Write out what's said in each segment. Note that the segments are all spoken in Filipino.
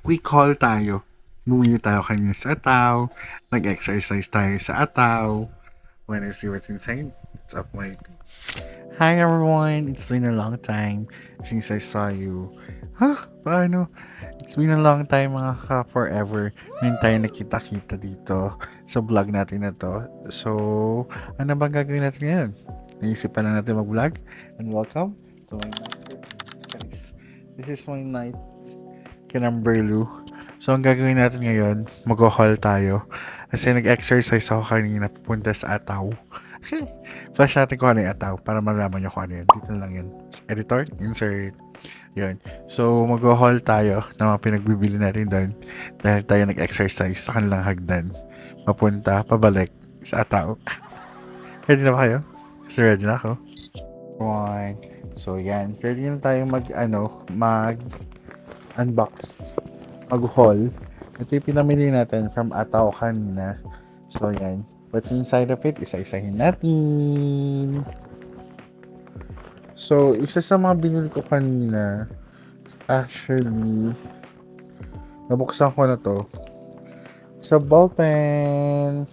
quick haul tayo. Bumili tayo kanina sa Ataw. Nag-exercise tayo sa Ataw. Wanna see what's inside? It's up my tea. Hi everyone! It's been a long time since I saw you. Paano? It's been a long time mga ka-forever. Ngayon tayo nakita-kita dito sa vlog natin na to. So, ano bang gagawin natin ngayon? Naisipan lang natin mag-vlog. And welcome to my night. Guys, this is my night Kinamberlu. So, ang gagawin natin ngayon, mag-haul tayo. Kasi nag-exercise ako kanina pupunta sa Ataw. Flash natin kung ano yung Ataw para malaman nyo kung ano yun. Dito na lang yun. Editor, insert. Yun. So, mag-haul tayo ng mga pinagbibili natin doon. Dahil tayo nag-exercise sa kanilang hagdan. Papunta, pabalik sa Ataw. Ready na ba kayo? Kasi ready na ako. One. So, yan. Ready na tayo mag-unbox. Mag-haul. Ito yung pinamili natin from Ataw kanina. So, yan. What's inside of it? Isa-isahin natin. So, isa sa mga binili ko kanina, actually, nabuksan ko na to. It's a ball pen.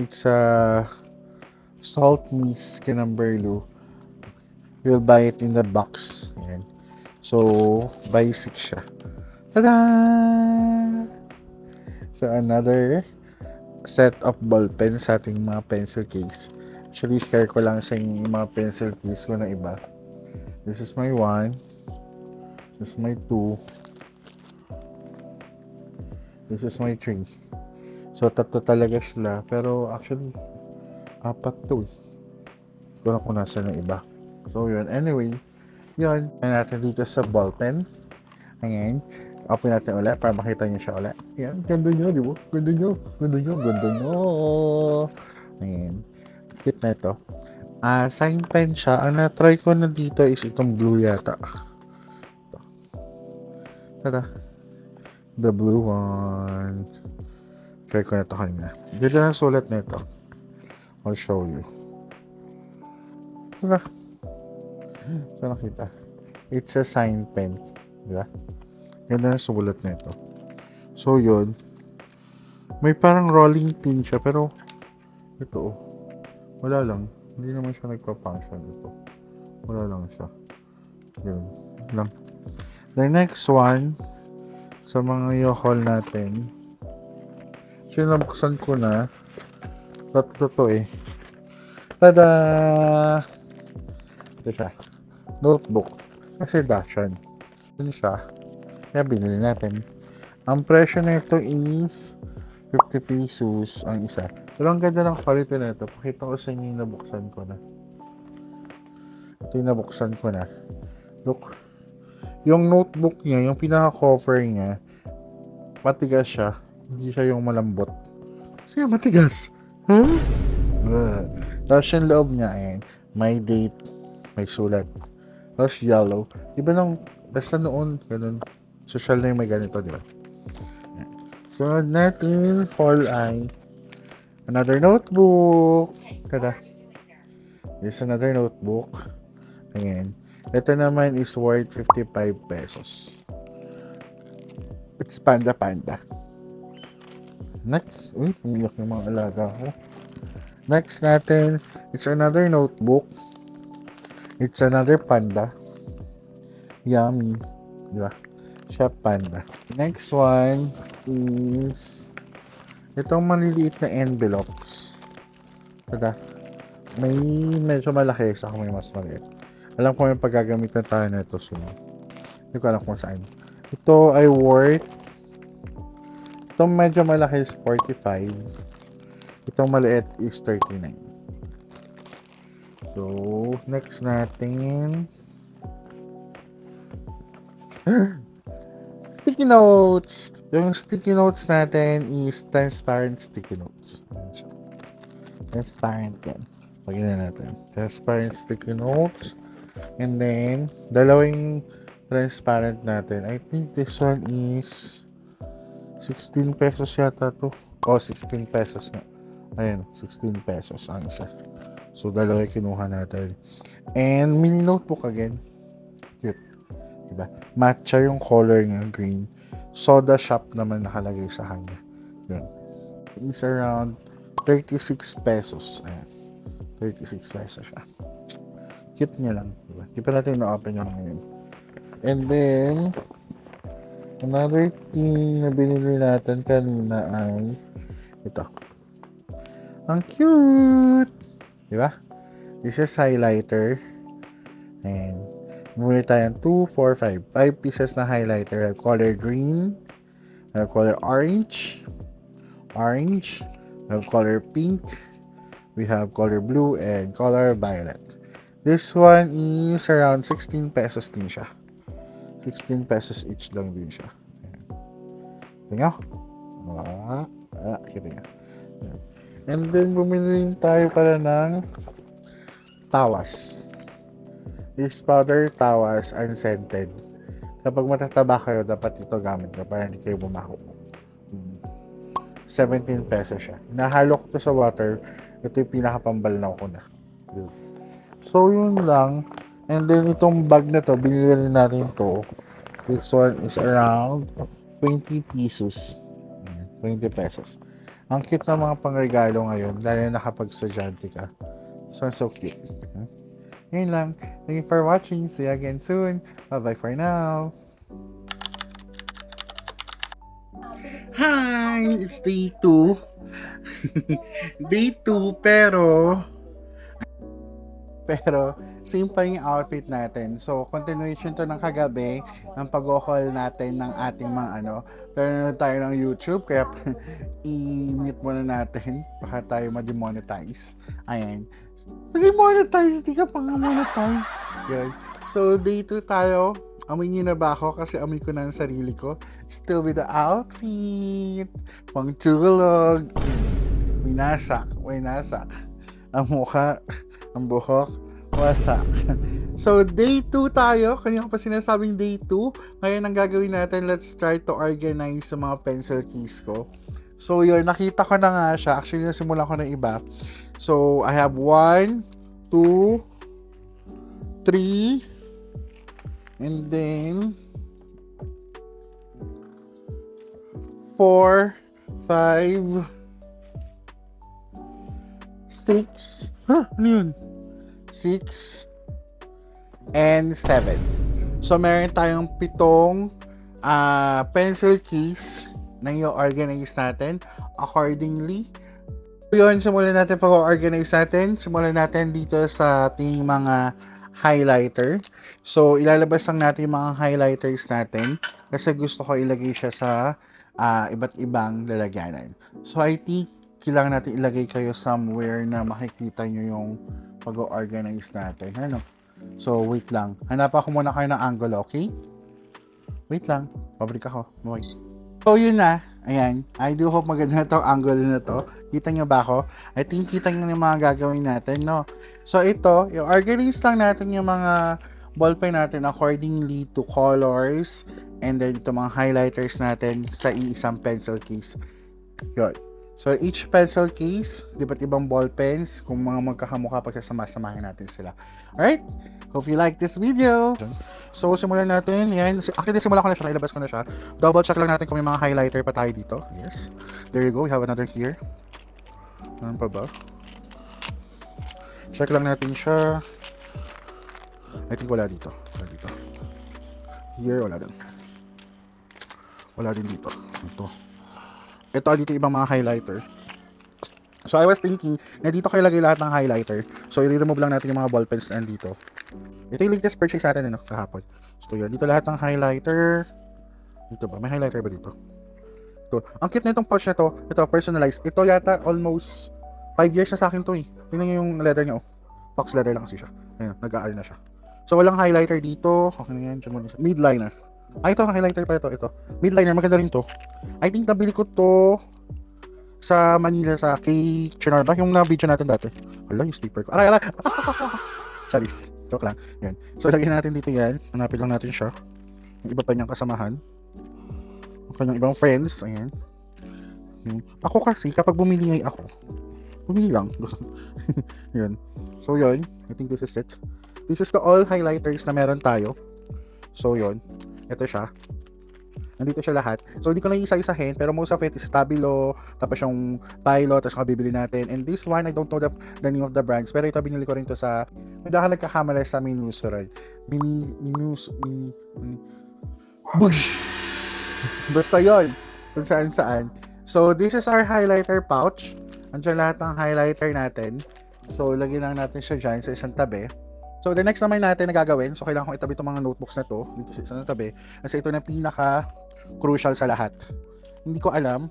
It's a salt mist Kinamberlu. You'll buy it in the box. Ayan. So, basic siya. Tada! So, another set of ball pen sa ating mga pencil case. Actually, share ko lang sa inyo yung mga pencil case ko na iba. This is my 1. This is my 2. This is my 3. So, tatlo talaga sila. Pero, actually, 4 to eh. Hindi ko na kung nasa na iba. So, yun. Anyway, yun. Ayan natin dito sa ball pen. Ayan. Open natin ulit para makita nyo siya ulit. Ayan. Ganda nyo, di ba? Ganda nyo. Ganda nyo. Ganda nyo. Ayan. Cute na ito. Sign pen siya. Ang na-try ko na dito is itong blue yata. Tada. The blue one. Try ko na ito kanina. Dito na sulat na ito. I'll show you. Tada. So nakita. It's a sign pen. Diba? Ganda na sulat na ito. So yun. May parang rolling pin siya pero ito wala lang. Hindi naman siya nagpa-function ito. Wala lang siya. Yun lang. The next one sa mga i-haul natin. So nabuksan ko na. Tatlo to eh. Tada! Ito siya. Notebook. Kasi dashan. Yun siya. Kaya binili natin. Ang presyo na ito is 50 pesos ang isa. Pero ang ganda ng quality na ito. Pakita ko sa inyo yung nabuksan ko na. Ito yung nabuksan ko na. Look. Yung notebook niya, yung pinaka-cover niya, matigas siya. Hindi siya yung malambot. Kasi matigas. Huh? Tapos yung loob niya, ayan. May date. May sulat. Tapos yellow. Diba nung, basta noon, ganun. Social na yung may ganito, diba? So, natin, fall ay another notebook. Tada. This is another notebook. Ayan. Ito naman is worth 55 pesos. It's Panda Panda. Next. Uy, umiyak yung mga alaga ko. Next natin, it's another notebook. It's another panda. Yummy. Diba? Siya panda. Next one is itong maliliit na envelopes. Tada. May medyo malaki sa may mas maliit. Alam ko yung paggagamitan tayo na ito soon. Hindi ko alam kung saan. Ito ay worth. Itong medyo malaki is 45. Itong maliit is 39. So, next natin. Sticky notes. Yung sticky notes natin is transparent sticky notes. Transparent yan. Pagyan na natin. Transparent sticky notes. And then, dalawang transparent natin. I think this one is 16 pesos yata to. Oh, 16 pesos nga. Ayan, 16 pesos ang isa. So, dalawa kinuha natin. And mini notebook again. Cute. Diba? Matcha yung color niya, green. Soda shop naman nakalagay sa kanya. Yun. It's around 36 pesos. Ayan. 36 pesos siya. Cute niya lang. Diba? Di pa natin na-open yung ngayon. And then, another thing na binili natin kanina ay ito. Ang cute! Diba? This is highlighter. And, bumili tayo ng 2, 4, 5. 5 pieces na highlighter. I have color green. I have color orange. Orange. I have color pink. We have color blue and color violet. This one is around 16 pesos din siya. 16 pesos each lang din siya. Kita nyo? Kita nyo. And then, bumili tayo para ng tawas. This powder tawas unscented. Kapag matataba kayo, dapat ito gamit nyo para hindi kayo bumaho. 17 pesos siya. Nahalo ko to sa water. Ito yung pinakapambalnaw ko na. So, yun lang. And then, itong bag na to, binili natin to. This one is around 20 pesos. 20 pesos. Ang cute na mga pangregalo ngayon, lalo na kapag estudyante ka. So cute. Yun lang. Thank you for watching. See you again soon. Bye-bye for now. Hi! It's day 2. Day 2, pero same pa yung outfit natin. So, continuation to ng kagabi ng pag-haul natin ng ating mga pero nanonood tayo ng YouTube, kaya i-mute muna natin baka tayo ma-demonetize. Ayan. Demonetize, di ka pa nga monetize. Yun. So, day 2 tayo. Amoy niyo na ba ako? Kasi amoy ko na ang sarili ko. Still with the outfit. Pangtulog. Winasak. Ang mukha, ang buhok, wasak. So, day 2 tayo. Kanina ko pa sinasabing day 2. Ngayon, ang gagawin natin, let's try to organize sa mga pencil case ko. So, yun, nakita ko na nga siya. Actually, nasimulan ko na iba. So, I have 1, 2, 3, and then 4, 5, 6, ano yun? 6, and 7. So, meron tayong 7 pencil case na i-organize natin accordingly. Yun, simulan natin pag-organize natin. Simulan natin dito sa ating mga highlighter. So, ilalabas lang natin yung mga highlighters natin kasi gusto ko ilagay siya sa iba't ibang lalagyanan. So, I think kailangan natin ilagay kayo somewhere na makikita nyo yung pag-organize natin. Ano? So, wait lang. Hanapan ko muna kayo ng angle, okay? Wait lang. Pabalik ako. Wait. So, yun na. Ayan. I do hope maganda na itong angle na to. Kita nyo ba ako? I think kita nyo yung mga gagawin natin, no? So, ito, i-organize lang natin yung mga ballpen natin accordingly to colors and then ito mga highlighters natin sa iisang pencil case. Yun. So, each pencil case, iba't ibang ball pens, kung mga magkakamukha, pagsasama-samahin natin sila. Alright? Hope you like this video. So, simulan natin. Yan. Actually, simulan ko na siya. Ilabas ko na siya. Double check lang natin kung may mga highlighter pa tayo dito. Yes. There you go. We have another here. Ano pa ba? Check lang natin siya. I think wala dito. Wala dito. Here, wala din. Wala din dito. Ito dito ibang mga highlighter. So, I was thinking na dito kayo lagay lahat ng highlighter. So, i-remove lang natin yung mga ballpens na dito. Ito yung latest purchase natin, kahapon. So, yun. Dito lahat ng highlighter. Dito ba? May highlighter ba dito? Ito. Ang cute na itong pouch na to. Ito, personalized. Ito yata almost 5 years na sa akin to eh. Tingnan nyo yung leather niya, oh. Box leather lang kasi siya. Ayun, nag-aal na siya. So, walang highlighter dito. Okay na yan. Midliner. Ito, highlighter pa ito. Ito. Midliner, maganda rin to. I think nabili ko to sa Manila sa kay Chinarba. Yung na-video natin dati. Wala, yung sticker ko. Aray! Charis. Joke lang. Yan. So, lagyan natin dito yan. Hanapin lang natin siya. Yung iba pa niyang kasamahan. Yung kanyang ibang friends. Ayan. Ako kasi, kapag bumili ako, bumili lang. Yun. So, yun. I think this is it. This is the all highlighters na meron tayo. So, yun. Ito siya. Nandito siya lahat. So, hindi ko na isa-isahin, pero most of it is Stabilo, tapos yung Pilot, tapos bibili natin. And this one, I don't know the name of the brands, pero ito, binili ko rin to sa, may dahil nagkakamala sa Minusuroy. Bush! Basta yon kung saan. So, this is our highlighter pouch. Andiyan lahat ng highlighter natin. So, lagyan lang natin siya dyan sa isang tabi. So, the next naman natin na gagawin, so kailangan kong itabi itong mga notebooks na to dito sa isang tabi. Kasi ito na pinaka-crucial sa lahat. Hindi ko alam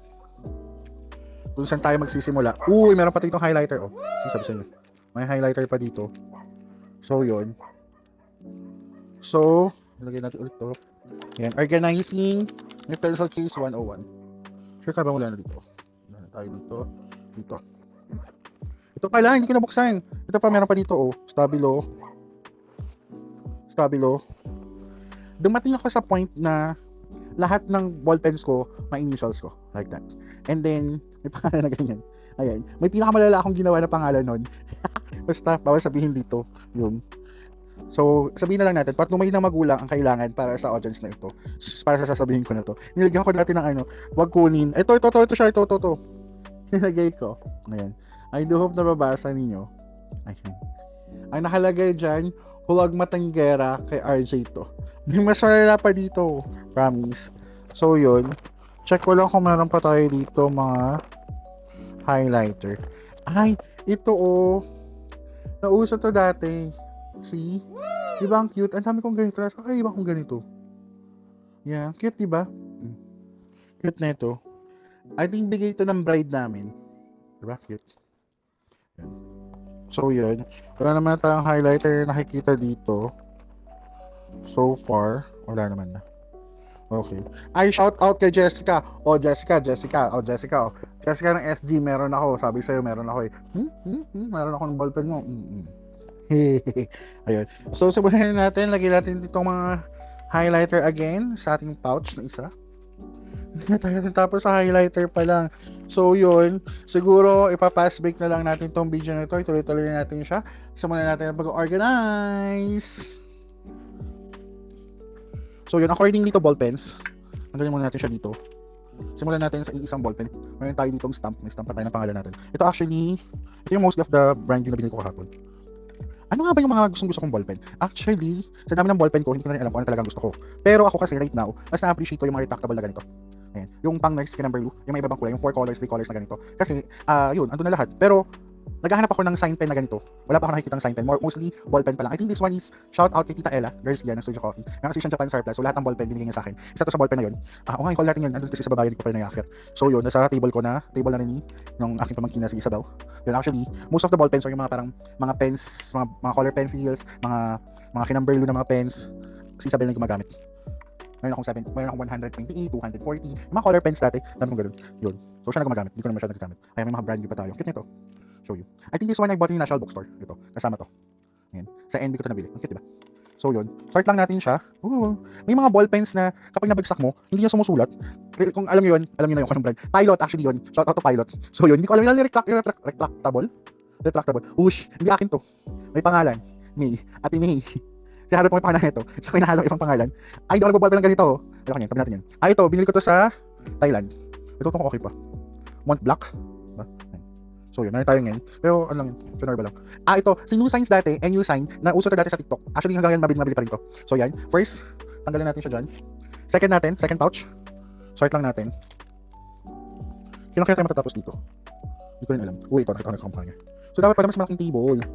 kung saan tayo magsisimula. Uy, meron pa itong highlighter. Oh, sabi sa inyo. May highlighter pa dito. So, yun. So, lagyan natin ulit to. Yan, organizing may pencil case 101. Sure ka ba wala na dito? Wala na tayo dito. Dito. Ito pala, hindi ko nabuksan. Ito pa, meron pa dito, oh. Stabilo. Dumating ako sa point na lahat ng ballpens ko, may initials ko. Like that. And then, may pangalan na ganyan. Ayan. May pinakamalala akong ginawa na pangalan nun. Basta, bawal sabihin dito. Yun. So, sabihin na lang natin, patnumay na magulang ang kailangan para sa audience na ito. Para sa sasabihin ko na to. Nilagyan ko dati ng wag kunin. Ito siya. Nilagay ko. Ayan. I do hope na babasa ninyo. Ayan. Ang nakalagay dyan, huwag matanggera kay RJ to. May mas malala pa dito. Promise. So, yun. Check ko lang kung meron pa tayo dito mga highlighter. Ay, ito oh. Nauso to dati. See? Diba ang cute? Ang dami kong ganito. Ay, iba kong ganito. Yeah, cute diba? Cute na ito. I think bigay ito ng bride namin. Diba? Cute. Yan. So, yun. Wala naman tayong highlighter nakikita dito. So far, wala naman na. Okay. Ay, shout out kay Jessica. Jessica ng SG, meron ako. Sabi sa'yo, meron ako eh. Meron ako ng ballpen mo. Ayun. So, simulan natin. Lagyan natin ditong mga highlighter again sa ating pouch na isa. Hindi na tayo natapos sa highlighter pa lang. So, yun. Siguro, ipapass break na lang natin tong video na ito. Ituloy-tuloy natin siya. Simulan natin ang pag-organize. So, yun. According dito, ballpens. Tanggalin muna natin siya dito. Simulan natin sa isang ballpen. Mayroon tayo ditong stamp. May stamp pa tayo ng pangalan natin. Ito yung most of the brand yung nabili ko kahapon. Ano nga ba yung mga gusto kong ballpen? Actually, sa dami ng ballpen ko, hindi ko na rin alam kung ano talagang gusto ko. Pero ako kasi right now, mas na-appreciate ko yung mga retractable na ganito. Ayan. Yung pang nurse number blue, yung may ibang kulay, yung 4 colors, 3 colors na ganito. Kasi, yun, andun na lahat. Pero, naghahanap ako ng sign pen na ganito. Wala pa ako nakikita ng sign pen. Mostly, ballpen pa lang. I think this one is, shout out kay Tita Ella Garcia ng Studio Coffee. Yung kasi siya Japan Surplus. So, lahat ng ballpen binigay niya sa akin. Isa to sa ballpen na yun. Okay, call natin yun. Andun kasi sa babae, hindi ko pa rin nag-akit. So, yun, nasa table na rin ng aking pamangkin na si Isabel. Yun, actually, most of the ballpens are yung mga parang mga pens, mga color pencils, mga kinumber blue na mga pens. Si Isabel na yung gumagamit. Meron akong 128, 240. Yung mga color pens dati, dami kong ganun. Yun. So, siya na gumagamit. Hindi ko naman siya nagagamit. Kaya may mga brand new pa tayo. Cute nito. Show you. I think this one I bought in National Bookstore. Ito. Kasama to. Ayan. Sa NB ko ito nabili. Ang cute, diba? So, yun. Start lang natin siya. May mga ball pens na kapag nabagsak mo, hindi niya sumusulat. Kung alam niyo na yun kung anong brand. Pilot, actually yun. Shout out to Pilot. So, yun. Hindi ko alam yung retractable. Ush. Hindi akin to. May pangalan. May. Ate May. Si Harap mo may pangalan nito. So, kinahalo ibang pangalan. Ay, hindi ako nagbaball pen ng ganito. Pero kanyan, tabi natin yan. Ito. Binili ko to sa Thailand. Ito itong okay pa. Mont Blanc. Diba? So, yun. Meron tayo ngayon. Pero, ano lang yun. Sonor ba lang. Ito. Si New Signs dati, and New Sign, na uso to dati sa TikTok. Actually, hanggang ngayon, mabili pa rin to. So, yan. First, tanggalin natin siya dyan. Second pouch. Sort lang natin. Kailan kaya tayo matatapos dito? Hindi ko rin alam. Ito. Nakita ko na kampanya. So, dapat pala mas malaking table.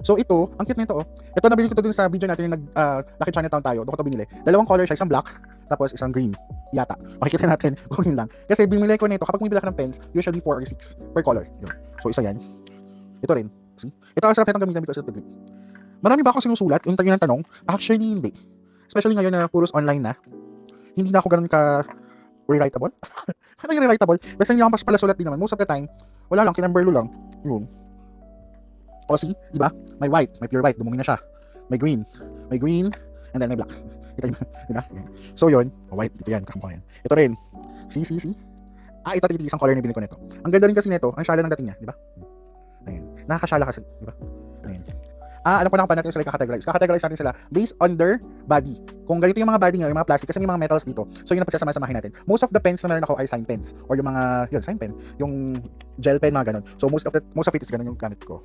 So, ito. Ang cute nito, oh. Ito, nabili ko to dun sa video natin yung Lucky Chinatown tayo. Doon ko to binili. Dalawang color siya. Isang black, tapos isang green. Yata. Makikita natin kung yun lang. Kasi binili ko nito, kapag bumibili ka ng pens, usually 4 or 6 per color. Yun. So, isa yan. Ito rin. See? Ito ang sarap nitong gamitin because of the grip. Marami ba akong sinusulat? Yung tayo ng tanong? Actually, hindi. Especially ngayon na puros online na. Hindi na ako ganun ka rewritable. Ano yung rewritable? Basta hindi ako pala sulat din naman. Most of the time, wala lang, kinumberlo lang. Yun. O see, di ba? May white, may pure white, dumungin na siya. May green, and then may black. Kita nyo, di ba? So yun, white, dito yan, kakamukha yan. Ito rin, see. Ito isang color na binili ko nito. Ang ganda rin kasi nito, ang shala ng dating niya, di ba? Ayan, nakakasyala kasi, di ba? Ayan. Alam ko na kung paano natin sila kakategorize. Kakategorize natin sila based on their body. Kung ganito yung mga body nyo, yung mga plastic, kasi may mga metals dito. So yun ang pagsasama-samahin natin. Most of the pens na meron ako ay sign pens. Or yung mga, yun, sign pen. Yung gel pen, mga ganun. So most of it is ganun yung gamit ko.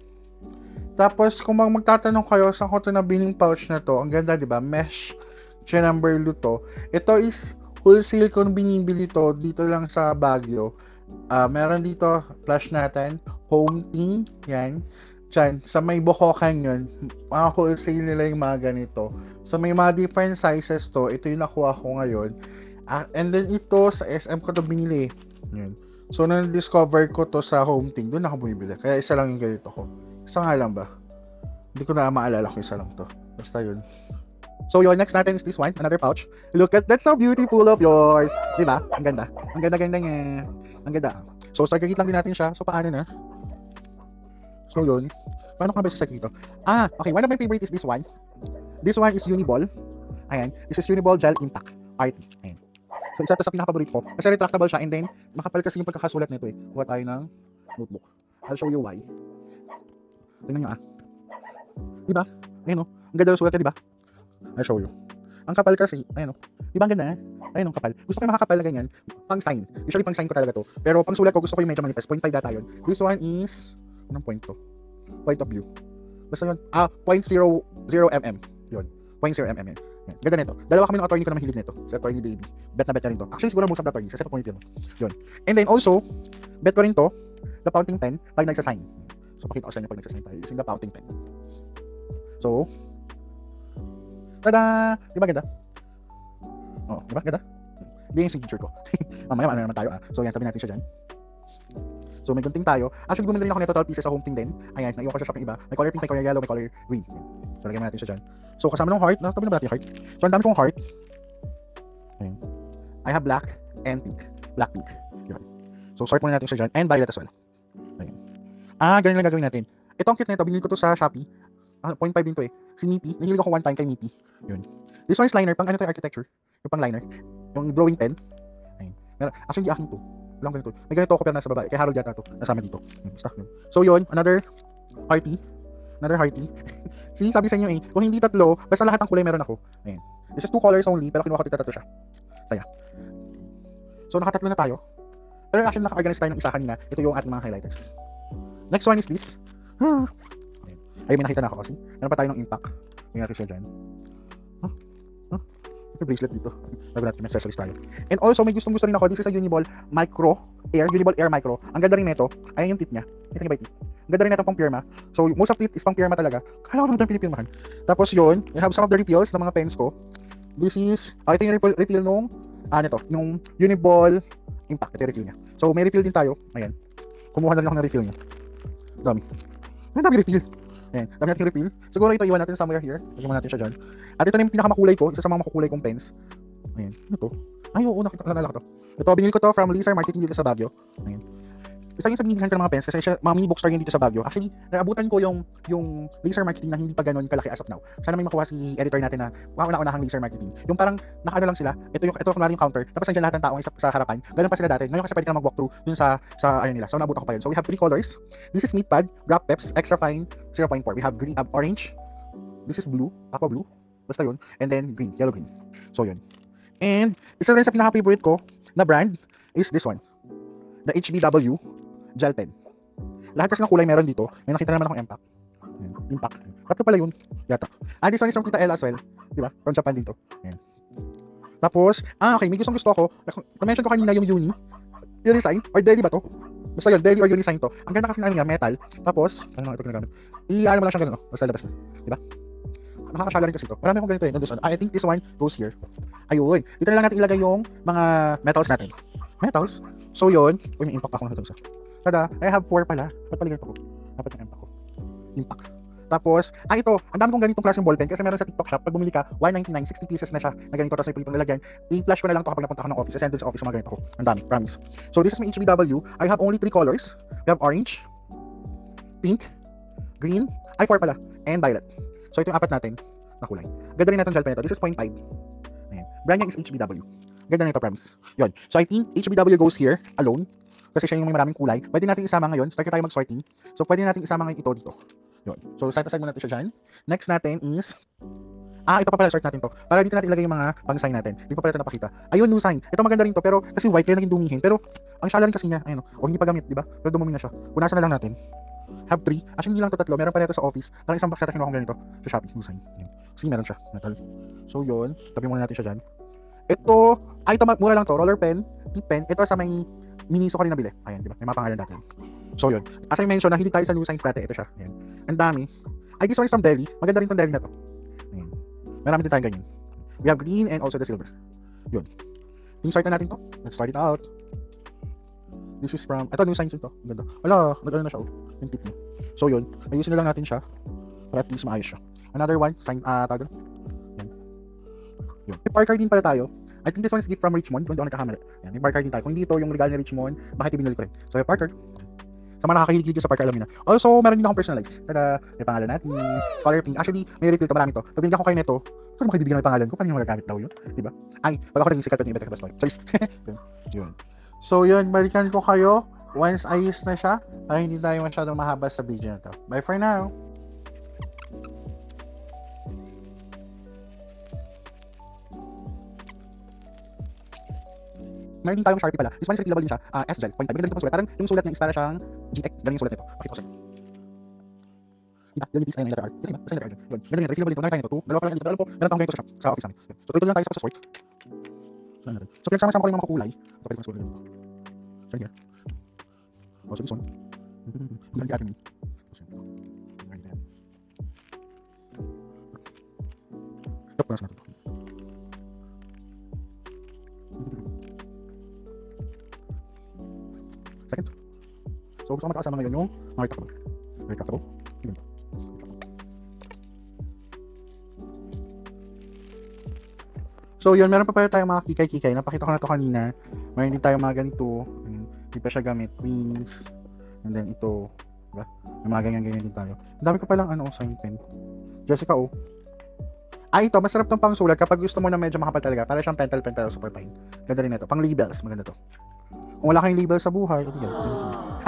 Tapos kung magtatanong kayo, saan ko ito nabiling pouch na to? Ang ganda, di ba? Mesh number to. Ito is wholesale kung binibili to dito lang sa Baguio. Meron dito, flash natin, home team, yan. Diyan, sa may Bohokan yun, mga wholesale nila yung mga ganito. So may mga different sizes to, ito yung nakuha ko ngayon. And then ito, sa SM ko to binili. Yan. So nung discover ko to sa home team, doon ako bumibili. Kaya isa lang yung ganito ko. Isa nga lang ba? Hindi ko na maalala kung isa lang to. Basta yun. So yun, next natin is this one, another pouch. Look at that, so beautiful of yours. Diba? Ang ganda. Ang ganda-ganda niya. Ang ganda. So sagagit lang din natin siya. So paano na? So yun. Paano ka ba sa dito? Okay. One of my favorite is this one. This one is Uniball. Ayan. This is Uniball Gel Impact RT. Ayan. So isa to sa pinaka-favorite ko. Kasi retractable siya and then makapal kasi yung pagkakasulat nito eh. Kuha tayo ng notebook. I'll show you why. Tingnan nyo Diba? Ayun o. Ang ganda ng sulat ka, diba? I'll show you. Ang kapal kasi, ayun o. Diba ang ganda? Ayun ang kapal. Gusto ko yung makakapal na ganyan. Pang sign. Usually pang sign ko talaga to. Pero pang sulat ko gusto ko yung medyo manipis. 0.5 data yun. This one is, anong point to? Point of view. Basta yun. 0.00 mm. Yun. 0.0 mm yun. Ganda nito. Dalawa kami ng attorney ko na mahilig nito. Si attorney Davey. Bet na rin to. Actually siguro most of the attorneys. Kasi pa yun. And then also, bet ko rin to, the fountain pen, pag nagsasign. So pakita ko sa inyo pag nagsasign tayo using the fountain pen. So, tada! Diba ganda? Diba ganda? Hindi yung signature ko. Mamaya naman tayo So yan, tabi natin siya dyan. So may gunting tayo. Actually, bumili rin ako nito 12 pieces sa home team din. Ayan, naiwan ko siya shop ng iba. May color pink, may color yellow, may color green. So lagyan natin siya dyan. So kasama ng heart, tabi na ba natin yung heart? So ang dami kong heart. Ayan. I have black and pink. Black pink. Yun. So sort muna natin siya dyan. And violet as well. Ayan. Ganun lang gagawin natin. Ito ang cute na ito. Binili ko to sa Shopee. 0.5 din to eh. Si Mipi. Nahilig ako one time kay Mipi. Yun. This one is liner. Pang ano to yung architecture. Yung pang liner. Yung drawing pen. Ayun. Actually, di aking to. Wala akong ganito. May ganito ako pero nasa babae. Kay Harold yata to. Nasama dito. Basta yun. So yun. Another hearty. See, sabi sa inyo eh. Kung hindi tatlo, basta lahat ng kulay meron ako. Ayun. This is 2 colors only. Pero kinuha ko tatlo siya. Saya. So nakatatlo na tayo. Pero actually naka-organize tayo ng isa kanina. Ito yung ating mga highlighters. Next one is this. Ay, may nakita na ako kasi. Meron pa tayo ng impact. Tingnan natin siya dyan. May bracelet dito. Lagyan natin, may accessories tayo. And also, may gustong-gusto rin ako. This is a Uniball Micro Air. Uniball Air Micro. Ang ganda rin nito. Ayan yung tip niya. Kita niyo ba yung tip? Ang ganda rin nito pang pirma. So, most of it is pang pirma talaga. Kala ko naman ito pinipirmahan. Tapos yun, I have some of the refills ng mga pens ko. This is, ito yung refill nung, nung Uniball Impact. Ito yung refill niya. So, may refill din tayo. Ayan. Kumuha na rin ako ng refill niya. Dami. Ang dami refill. Ayan, dami natin refill. Siguro ito iwan natin somewhere here. Lagyan mo natin siya dyan. At ito na yung pinakamakulay ko. Isa sa mga makukulay kong pens. Ayan, ano to? Ay, oo, nalala ko to. Ito, binili ko to from Lizar Marketing dito sa Baguio. Ayan. Isa yung sa binilihan ko ng mga pens kasi siya, mga mini bookstore yun dito sa Baguio. Actually, naabutan ko yung Lizar Marketing na hindi pa ganun kalaki as of now. Sana may makuha si editor natin na una-unahang Lizar Marketing. Yung parang nakaano lang sila. Ito kunwari yung counter. Tapos nandiyan lahat ng tao sa harapan. Ganun pa sila dati. Ngayon kasi pwede ka mag-walk through dun sa ano nila. So naabutan ko pa yun. So we have 3 colors. This is Meat Pad, Grab Peps, Extra Fine, 0.4. We have green, orange. This is blue, aqua blue. Basta yun. And then green, yellow green. So yun. And isa rin sa pinaka-favorite ko na brand is this one. The HBW Gel Pen. Lahat kasi ng kulay meron dito. May nakita naman akong impact. Tatlo pala yun. Yata. This one is from Tita Ella as well. Diba? From Japan dito. Ayan. Tapos, okay. May gusto ko. Na-mention ko kanina yung Unisign. Or Deli ba to? Basta yun. Deli or Unisign to. Ang ganda kasi ng metal. Tapos, ano ito ginagamit? Ano mo lang siyang gano'n. Basta labas na. Diba? Nakakasyala rin kasi ito. Marami akong ganito eh. Nandun, I think this one goes here. Ayun. Dito na lang natin ilagay yung mga metals natin. So yun. Yung impact ako na ito. Tada, I have 4 pala. Ba't pala ganito ko? Dapat yung impact. Tapos, ito, ang dami kong ganitong klaseng ballpen kasi meron sa TikTok shop. Pag bumili ka, 199, 60 pieces na siya na ganito. Tapos may pwede pang lalagyan. I-flash ko na lang ito kapag napunta ako ng office. Send sa office mga ganito ko. Ang dami, promise. So this is my HBW. I have only 3 colors. We have orange, pink, green, 4 pala, and violet. So ito yung 4 natin na kulay. Ganda rin natin gel pen ito. This is 0.5. Ayan. Brand niya is HBW. Ganda nito, promise. Yun. So I think HBW goes here alone. Kasi siya yung may maraming kulay. Pwede natin isama ngayon. Start tayo mag-sorting. So pwede natin isama ngayon ito dito. Yun. So, side to side muna natin siya dyan. Next natin is, ito pa pala, start natin to. Para dito natin ilagay yung mga pang-sign natin. Hindi pa pala ito napakita. Ayun, new sign. Ito maganda rin to, pero kasi white, kaya naging dumihin. Pero, ang shala rin kasi niya, ayun, o hindi pa gamit, di ba? Pero dumumi na siya. Punasan na lang natin. Have 3. Actually, hindi lang to 3. Meron pa nito sa office. Parang isang box natin kinuha kong ganito. Sa Shopee, new sign. Ayan. See, meron siya. Metal. So, yun. Tabi muna natin siya dyan. Ito, ito mura lang to. Roller pen, tip pen. Ito sa may Miniso ko rin nabili. Ayan, di ba? May mga pangalan dati. So, yun. As I mentioned, nahilig tayo sa new signs dati. Ito siya. Ayan. Ang dami. This one is from Delhi. Maganda rin tong Delhi na to. Ayan. Marami din tayong ganyan. We have green and also the silver. Yun. Start na natin to. Let's start it out. This is from, ito new signs ito. Ganda. Wala, nag-ano na siya. Yung tip niya. So, yun. Ayusin na lang natin siya. Para at least maayos siya. Another one, sign, tawag. Yan. Yun. May park card din pala tayo. I think this one is gift from Richmond. Kung hindi ako nagkakamali. Yan, may park card din tayo. Kung dito yung regalo ni Richmond, bakit ibinili ko rin? So, may park card. Sa mga nakakahilig sa park card, alam niyo na. Also, meron din akong personalize. Tada, may pangalan natin. Scholar Pink. Actually, may refill to. Marami to. Pag binigyan ko kayo nito, kung mo kayo bibigyan ng pangalan ko, paano yung magagamit daw yun? Diba? Ay, wala ko naging sikat yung Ibet Story. Choice. Yun. So, yun. Balikan ko kayo once ayos na siya para hindi tayo masyadong mahaba sa video na to. Bye for now. Meron din tayong Sharpie pala. This one is refillable din siya. S-Gel. Point 5. May ganito pang sulat. Parang yung sulat niya is para siyang GTEC. Ganun yung sulat nito. Pakita ko sa'yo. Diba? Yun yung piece. Ayun yung letter R. Yun, sa letter R. Yun. Ganun yung refillable dito. Meron tayo nito. Dalawa pa lang dito. Alam ko, meron tayong ganito sa office namin. Yun. So, ito lang tayo sa sport. So, pinagsama-sama ko rin mga kulay. Ito pwede ko sulat dito. So, here. Oh, so this one. Ang galing atin. Ito, punas natin ito. Second. So, gusto ko matakasama ngayon yung mga retractable. Retractable. Yun. So, yun. Meron pa pala tayong mga kikay-kikay. Napakita ko na to kanina. Meron din tayong mga ganito. Hindi pa siya gamit. Wings. And then ito. Diba? May mga ganyan-ganyan din tayo. Ang dami ko palang sign pen. Jessica, ito. Masarap tong pang sulat kapag gusto mo na medyo makapal talaga. Para siyang pentel pen pero super fine. Ganda rin ito. Pang labels. Maganda to. Kung wala kayong label sa buhay, ito yan.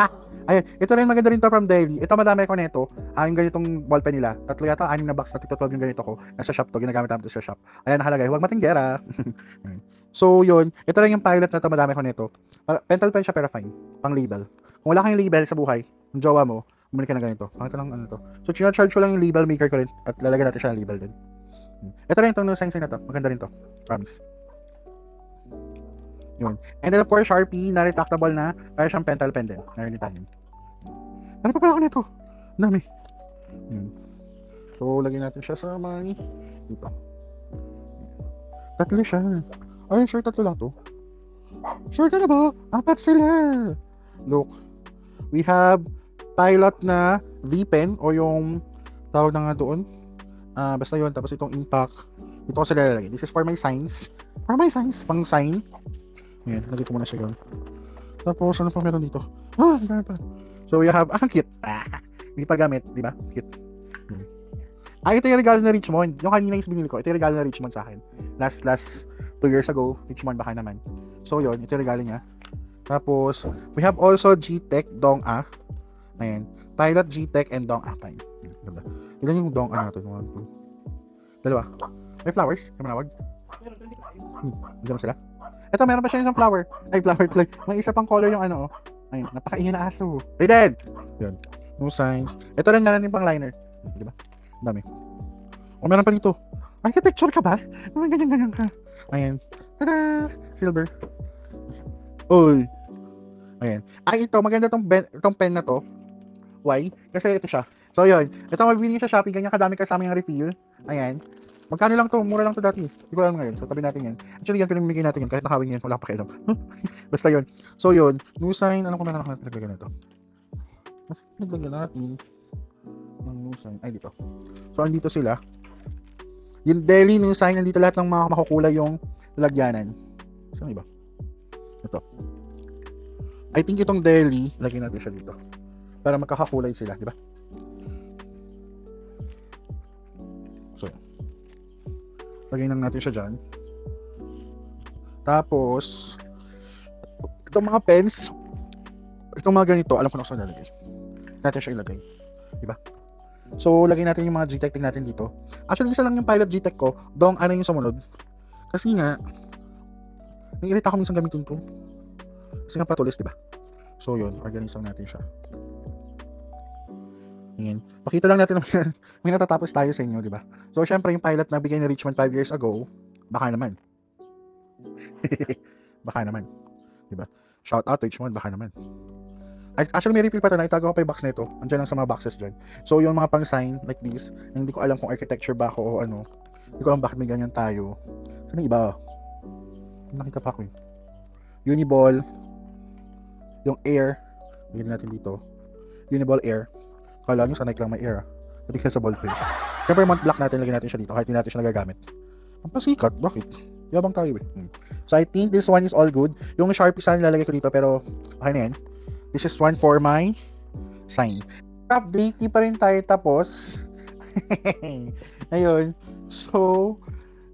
Ha! Ayun, ito rin maganda rin to from Daily. Ito madami ko nito. Yung ganitong ballpen nila. 3 yata, 6 na box na tito 12 yung ganito ko. Nasa shop to, ginagamit namin to sa shop. Ayan nakalagay, huwag matinggera. So yun, ito lang yung pilot na to, madami ko nito. Pentel pen siya pero fine. Pang label. Kung wala kayong label sa buhay, yung jowa mo, bumili ka na ganito. Pangit lang ano to. So charge ko lang yung label maker ko rin at lalagyan natin siya ng label din. Ito rin itong new signs na to. Maganda rin to. Promise. Yun. And then of course, Sharpie na retractable na para siyang pentel pen din. Meron din tayo. Ano pa pala ako nito? Dami. Yun. So, lagyan natin siya sa may dito. 3 siya. Ay, sure 3 lang to. Sure ka na ba? 4 sila. Look. We have pilot na V-pen o yung tawag na nga doon. Basta yun. Tapos itong impact. Ito ko sila lalagay. This is for my signs. For my signs. Pang sign. Ayan, lagay ko muna siya yun. Tapos, ano pa meron dito? Gano'n pa. So, we have, cute. Hindi pa gamit, di ba? Cute. Ito yung regalo na Richmond. Yung kanina yung binili ko, ito yung regalo na Richmond sa akin. Last 2 years ago, Richmond baka naman. So, yun, ito yung regalo niya. Tapos, we have also GTEC Dong-A. Ayan. Pilot GTEC and Dong-A. Ganda. Ilan yung Dong-A natin? 1, 2. Dalawa. May flowers? Kaya manawag? Diyan sila? Ito, meron pa siya isang flower. Ay, flower play. May isa pang color yung ano, Ayun, napaka-iyan na aso. Rated! Yun. No signs. Ito rin meron yung pang liner. Di ba? Dami. Meron pa dito. Architecture ka ba? May ganyan-ganyan ka. Ayan. Tada! Silver. Uy. Ayan. Ito, maganda tong pen na to. Why? Kasi ito siya. So, yun. Ito, mabili sa Shopee. Ganyan kadami kasama yung refill. Ayan. Magkano lang to? Mura lang to dati. Hindi ko alam ngayon. So, tabi natin yan. Actually, yan, pinamimigay natin yan. Kahit nakawin yan, wala pa kailam. Basta yun. So, yun. New sign. Alam ko meron ako naglagay na ito. Mas naglagay natin. Ng new sign. Ay, dito. So, andito sila. Yung daily new sign. Nandito lahat ng mga makukulay yung lalagyanan. Saan iba? Ito. I think itong daily, lagyan natin siya dito. Para magkakakulay sila. Di ba? So, yan. Lagyan lang natin siya dyan. Tapos, itong mga pens, itong mga ganito, alam ko na kung saan lalagay. Natin siya ilagay. Diba? So, lagay natin yung mga Gtech natin dito. Actually, isa lang yung pilot Gtech ko. Dong, ano yung sumunod? Kasi nga, naiirita ako minsan gamitin to. Kasi nga patulis, diba? So, yun. Organize lang natin siya. Ayan. Pakita lang natin naman may natatapos tayo sa inyo, diba? So, syempre, yung pilot na bigay ni Richmond 5 years ago, baka naman. Baka naman. Diba? Shout out to Richmond, baka naman. Actually, may refill pa ito. Naitago ko pa yung box na ito. Andiyan lang sa mga boxes dyan. So, yung mga pang-sign like this, hindi ko alam kung architecture ba ako o ano. Hindi ko alam bakit may ganyan tayo. Saan yung iba? Nakita pa ako yun. Uniball. Yung air. Bigyan natin dito. Uniball air. Kala nyo sanay lang may air. Pati ka sa ballpen. Siyempre, Mont Black natin. Lagyan natin siya dito. Kahit hindi natin siya nagagamit. Ang pasikat. Bakit? Yabang tayo eh. So, I think this one is all good. Yung Sharpie sana nilalagay ko dito. Pero, okay na yan. This is one for my sign. Update, di pa rin tayo tapos. Ayun. So,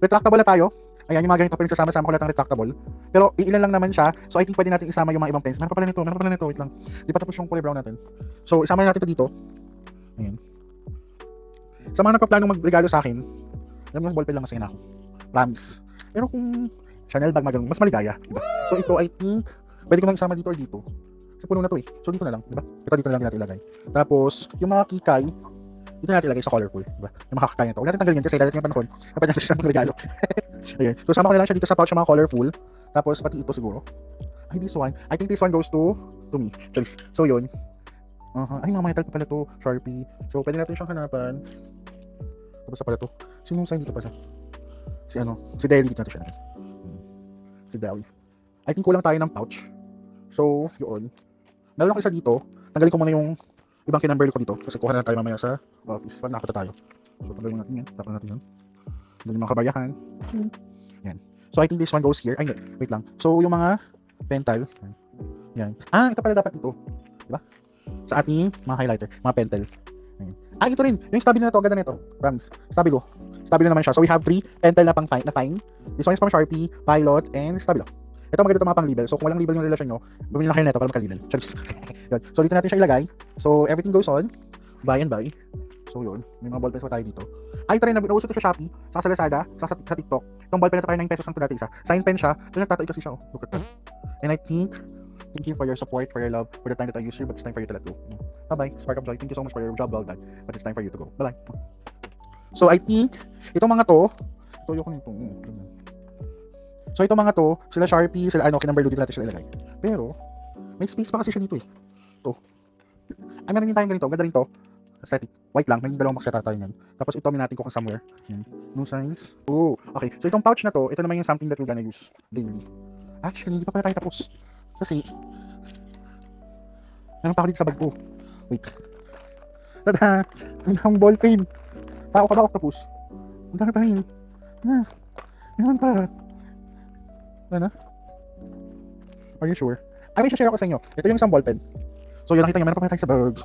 retractable na tayo. Ayan, yung mga ganito pa rin kasama ko lahat ng retractable. Pero, ilan lang naman siya. So, I think pwede natin isama yung mga ibang pens. Meron pa pala nito. Wait lang. Di pa tapos yung kulay brown natin. So, isama natin ito dito. Ayan. Sa mga nagpa-planong magregalo sa akin, alam mo, ballpen lang masaya na ako. Promise. Pero kung Chanel bag magandang, mas maligaya. Diba? So, ito, I think, pwede ko nang isama dito or dito. Sa puno na to eh. So dito na lang, di ba? Ito dito na lang natin ilagay. Tapos, yung mga kikay, dito na natin ilagay sa colorful, di ba? Yung makakatayan to. Huwag natin tanggalin yan kasi dahil yung panahon, kapag natin siya ng regalo. Ayan. So, sama ko na lang siya dito sa pouch ng mga colorful. Tapos, pati ito siguro. Ay, this one. I think this one goes to me. Choice. So, yun. Ay, mga metal pa pala to. Sharpie. So, pwede natin siyang hanapan. Tapos pala to. Sino sign dito pala? Si Deli dito natin siya. Si Deli. I think kulang tayo ng pouch. So, yun. Meron ako isa dito. Tanggalin ko muna yung ibang kinumber ko dito. Kasi kuha na tayo mamaya sa office. Pag nakapata tayo. So, tanggalin natin yan. Tapos natin yun. Tanggalin yung mga kabayahan. Yan. So, I think this one goes here. Ay, wait lang. So, yung mga pentel. Yan. Ito pala dapat ito. Diba? Sa ating mga highlighter. Mga pentel. Yan. Ito rin. Yung stabilo na ito. Ganda na ito. Promise. Stabilo. Stabilo naman siya. So, we have 3 pentel na fine. This one is from Sharpie, Pilot, and Stabilo. Ito maganda ito mga pang-label. So, kung walang label yung relasyon nyo, bumili lang kayo nito para magka-label. Charis. So, dito natin siya ilagay. So, everything goes on. Buy and buy. So, yun. May mga ballpens pa tayo dito. Ito rin. Nauso ito sa Shopee, sa Lazada, sa TikTok. Itong ballpen na ito, 9 pesos lang ito dati isa. Sign pen siya. Ito nagtatayo kasi siya. Look at that. And I think, thank you for your support, for your love, for the time that I used here, but it's time for you to let go. Bye-bye. Spark of Joy. Thank you so much for your job well done. But it's time for you to go. Bye-bye. So, I think, itong mga to, ito yung nito. So, itong mga to, sila Sharpie, sila kinumber dito natin sila ilagay. Pero, may space pa kasi siya dito eh. Ito. Ay, meron din tayong ganito. Ganda rin to. Aesthetic. White lang. May dalawang box tayo yan. Tapos ito, may natin kung somewhere. Yan. No signs. Oh, okay. So, itong pouch na to, ito naman yung something that we're gonna use daily. Actually, hindi pa pala tayo tapos. Kasi, meron pa ako dito sa bag ko. Wait. Tada! Ang ball pen. Tao ka ba octopus? Ang dami pa rin. Meron pa. Ano? Are you sure? May share ako sa inyo. Ito yung isang ballpen. So, yun nakita nyo, meron pa tayo sa bag.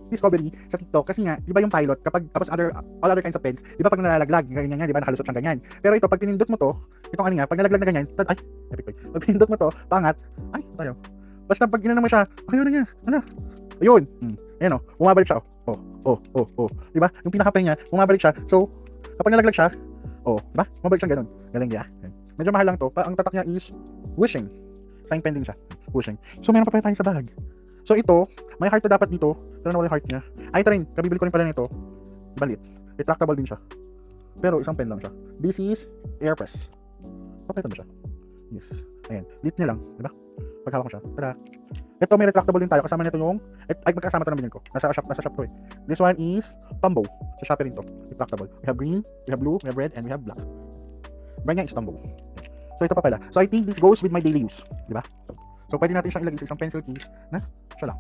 Discovery sa TikTok. Kasi nga, di ba yung pilot, kapag, tapos all other kinds of pens, di ba pag nalalaglag, ganyan nga, di ba, nakalusot siyang ganyan. Pero ito, pag pinindot mo to, itong ano nga, pag nalaglag na ganyan, pag pinindot mo to, pangat, tayo. Basta pag inano mo siya, ayun na niya, ayun. Ayan bumabalik siya, di ba? Yung pinaka-pen niya, bumabalik siya. So, kapag nalaglag siya, di ba? Bumabalik siya ganun. Galing niya. Medyo mahal lang to. Ang tatak niya is wishing. Sign pending siya. Wishing. So, meron pa tayo sa bag. So, ito, may heart to dapat dito. Pero nawala yung heart niya. Ito rin. Kabibili ko rin pala nito. Balit. Retractable din siya. Pero, isang pen lang siya. This is AirPress. Papalitan mo siya. Yes. Ayan. Lit niya lang. Diba? Paghawak mo siya. Tada. Ito, may retractable din tayo. Kasama nito yung... magkasama ito na binili ko. Nasa shop to eh. This one is Tombow. Sa Shopee rin to. Retractable. We have green, we have blue, we have red, and we have black. Brand niya is Tombow. So, ito pa pala. So, I think this goes with my daily use. Diba? So, pwede natin siyang ilagay sa isang pencil case na siya lang.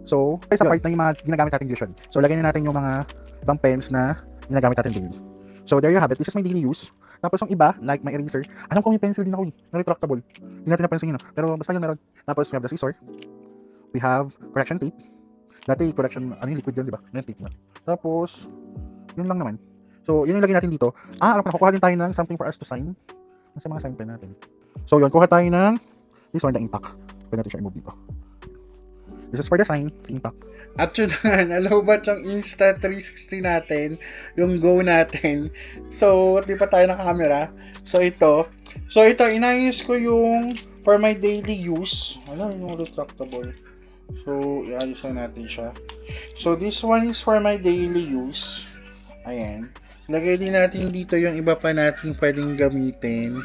So, sa part na yung mga ginagamit natin usually. So, lagyan na natin yung mga ibang pens na ginagamit natin daily. So, there you have it. This is my daily use. Tapos, yung iba, like my eraser, alam ko may pencil din ako na retractable. Hindi natin napansin yun. Pero, basta yun meron. Tapos, we have the scissor. We have correction tape. Dati, correction, liquid yun, di ba? May tape na. Tapos, yun lang naman. So, yun yung lagyan natin dito. Alam ko na, kukuha din tayo ng something for us to sign. Nasa mga sign pen natin. So, yun, kuha tayo ng this one, the impact. Pwede natin siya i-move dito. This is for the sign. At yun na, nalobat yung Insta360 natin, yung Go natin. So, di pa tayo naka-camera. So, ito, inayos ko yung for my daily use. Ano yung retractable? So, iayos na natin siya. So, this one is for my daily use. Ayan. Lagay din natin dito yung iba pa natin pwedeng gamitin.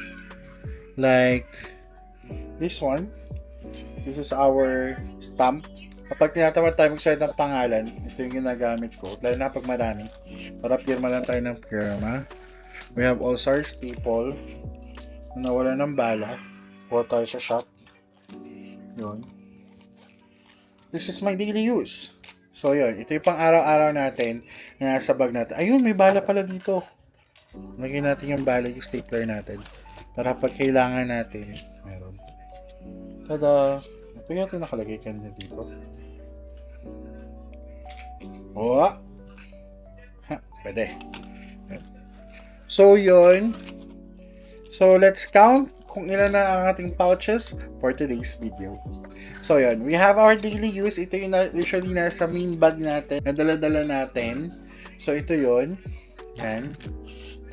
Like, this one. This is our stamp. Kapag tinatamad tayo mag-set ng pangalan, ito yung ginagamit ko. Lalo na pag marami. Para pirma lang tayo ng pirma. We have also our staple. Na nawala ng bala. Kuha tayo sa shop. Yun. This is my daily use. So, yun. Ito yung pang araw-araw natin na nasa bag natin. Ayun, may bala pala dito. Lagyan natin yung bala, yung stapler natin. Para pag kailangan natin, meron. Tada! Ito yung nakalagay kanina dito. Oh! Ha, pwede. So, yun. So, let's count kung ilan na ang ating pouches for today's video. So, yun. We have our daily use. Ito yung usually nasa main bag natin. Nadala-dala natin. So, ito yun. Yan.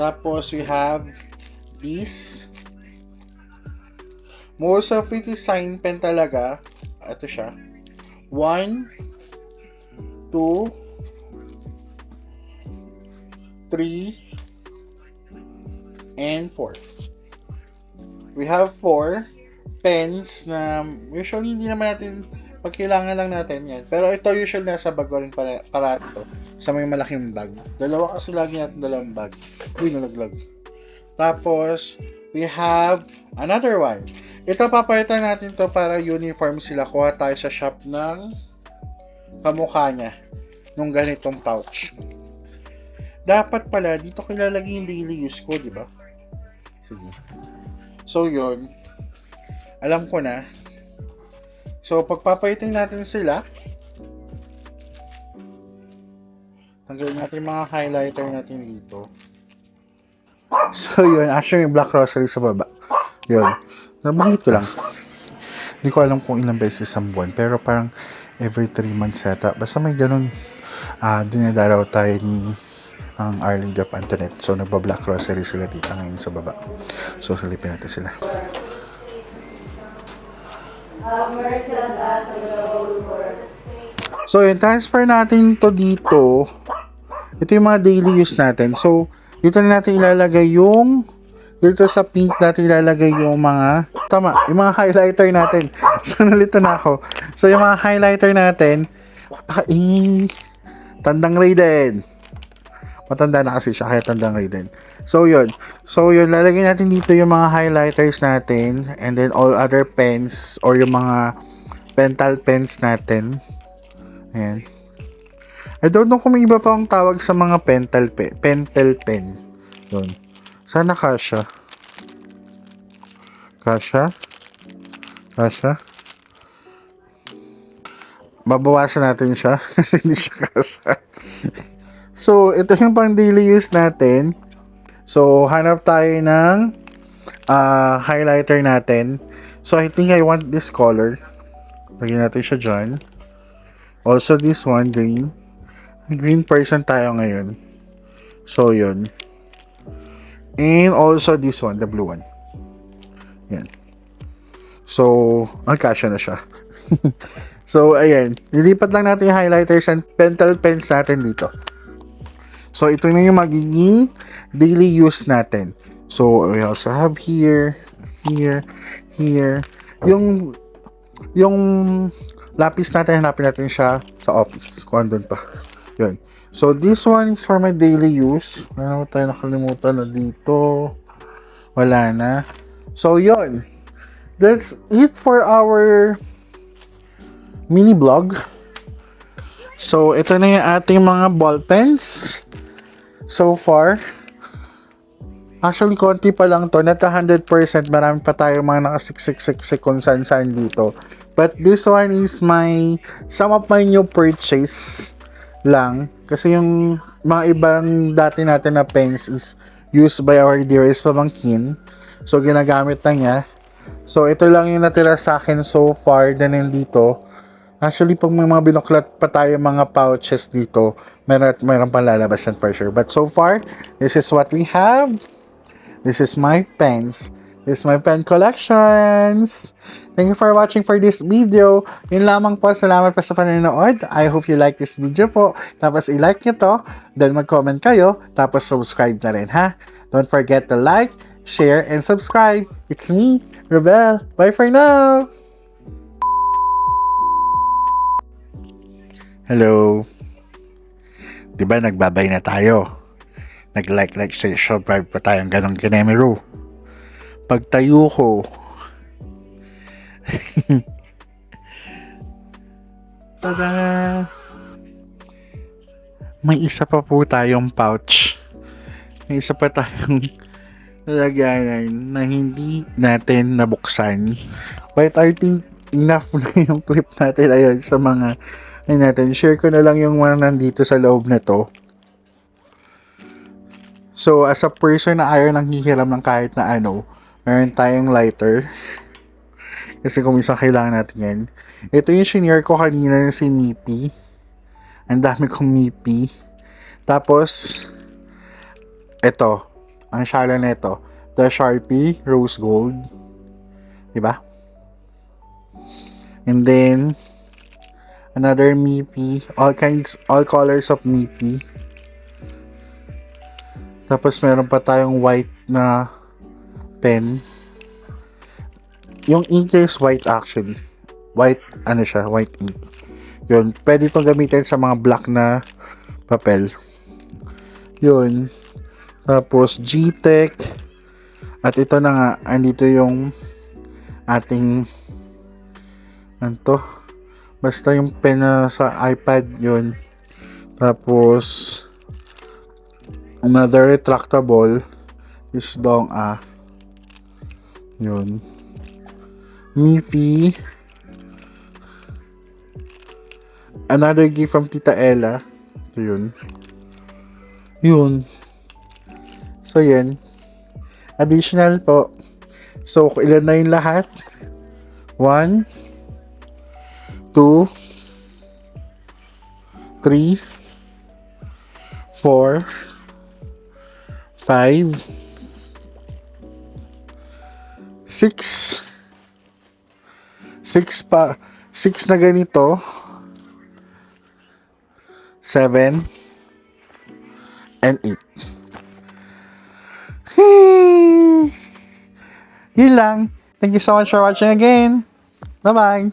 Tapos, we have this. Most of it is sign pen talaga. Ito siya. 1, 2, 3, and 4. We have 4 pens na usually hindi naman natin pag kailangan lang natin yan. Pero ito usually nasa bag ko rin para ito. Sa may malaking bag. Dalawa kasi lagi natin dalawang bag. Uy, nalaglag. Tapos, we have another one. Ito papalitan natin to para uniform sila. Kuha tayo sa shop ng kamukha niya. Nung ganitong pouch. Dapat pala, dito ko ilalagay yung daily use ko, di ba? Sige. So, yun. Alam ko na. So, pagpapaitin natin sila, tanggalin natin yung mga highlighter natin dito. So, yun. Actually, yung black rosary sa baba. Yun. Nabanggit ko lang. Hindi ko alam kung ilang beses isang buwan. Pero parang every 3 months yata. Basta may ganun. Dinadalaw tayo ni ang Our Lady of Antoinette. So, nagba-black rosary sila dito ngayon sa baba. So, silipin natin sila. So, yung transfer natin to dito. Ito yung mga daily use natin. So, dito na natin ilalagay yung dito sa pink natin ilalagay yung mga yung mga highlighter natin. So, nalito na ako. So, yung mga highlighter natin Tandang Raiden. Matanda na kasi siya, kaya Tandang Raiden. So, yun. Lalagyan natin dito yung mga highlighters natin. And then, all other pens or yung mga pental pens natin. Ayan. I don't know kung may iba pa ang tawag sa mga pental pen. Yun. Sana kasha. Kasha. Babawasan natin siya kasi hindi siya kasha. So, ito yung pang daily use natin. So, hanap tayo ng highlighter natin. So, I think I want this color. Lagyan natin siya dyan. Also, this one, green. Green person tayo ngayon. So, yun. And also, this one, the blue one. Yan. So, magkasya na siya. So, ayan. Nilipat lang natin yung highlighters and pentel pens natin dito. So, ito na yung magiging daily use natin. So, we also have here. Yung lapis natin, hanapin natin siya sa office. Kung andun pa. Yun. So, this one is for my daily use. Ano tayo nakalimutan na dito? Wala na. So, yun. That's it for our mini vlog. So, ito na yung ating mga ball pens. So far, actually, konti pa lang to. Not 100%. Marami pa tayo mga nakasiksik kung saan dito. But this one is some of my new purchase lang. Kasi yung mga ibang dati natin na pens is used by our dearest pamangkin. So, ginagamit na niya. So, ito lang yung natira sa akin so far na nandito. Actually, pag may mga binuklat pa tayo mga pouches dito, meron pang lalabas yan for sure. But so far, this is what we have. This is my pens. This is my pen collections. Thank you for watching for this video. Yun lamang po. Salamat po sa panonood. I hope you like this video po. Tapos i-like nyo to. Then mag-comment kayo. Tapos subscribe na rin ha. Don't forget to like, share, and subscribe. It's me, Rebel. Bye for now. Hello. Diba nagbabay na tayo? Nag-like, share, subscribe pa tayong ganong kinemero. Pagtayo ko, tada! May isa pa po tayong pouch. May isa pa tayong lalagyanan na hindi natin nabuksan. But I think enough na yung clip natin. Ayun, sa mga natin. Share ko na lang yung mga nandito sa loob na to. So, as a person na ayaw nang hihiram ng kahit na ano, meron tayong lighter. Kasi kung minsan kailangan natin yan. Ito yung shinare ko kanina si Mipi. Ang dami kong Mipi. Tapos, ito. Ang shala na ito. The Sharpie Rose Gold. Diba? And then, another Mipi. All colors of Mipi. Tapos, meron pa tayong white na pen. Yung ink is white actually. White, white ink. Yun, pwede itong gamitin sa mga black na papel. Yun. Tapos, G-Tech. At ito na nga, andito yung ating, basta yung pen na sa iPad, yun. Tapos, another retractable. Is long, yun. Miffy. Another gift from Tita Ella. Ito yun. Yun. So, yan. Additional po. So, ilan na yung lahat? 1, 2, 3, 4, 5, 6 pa. 6 na ganito. 7 and 8. Yun lang. Thank you so much for watching again. Bye-bye.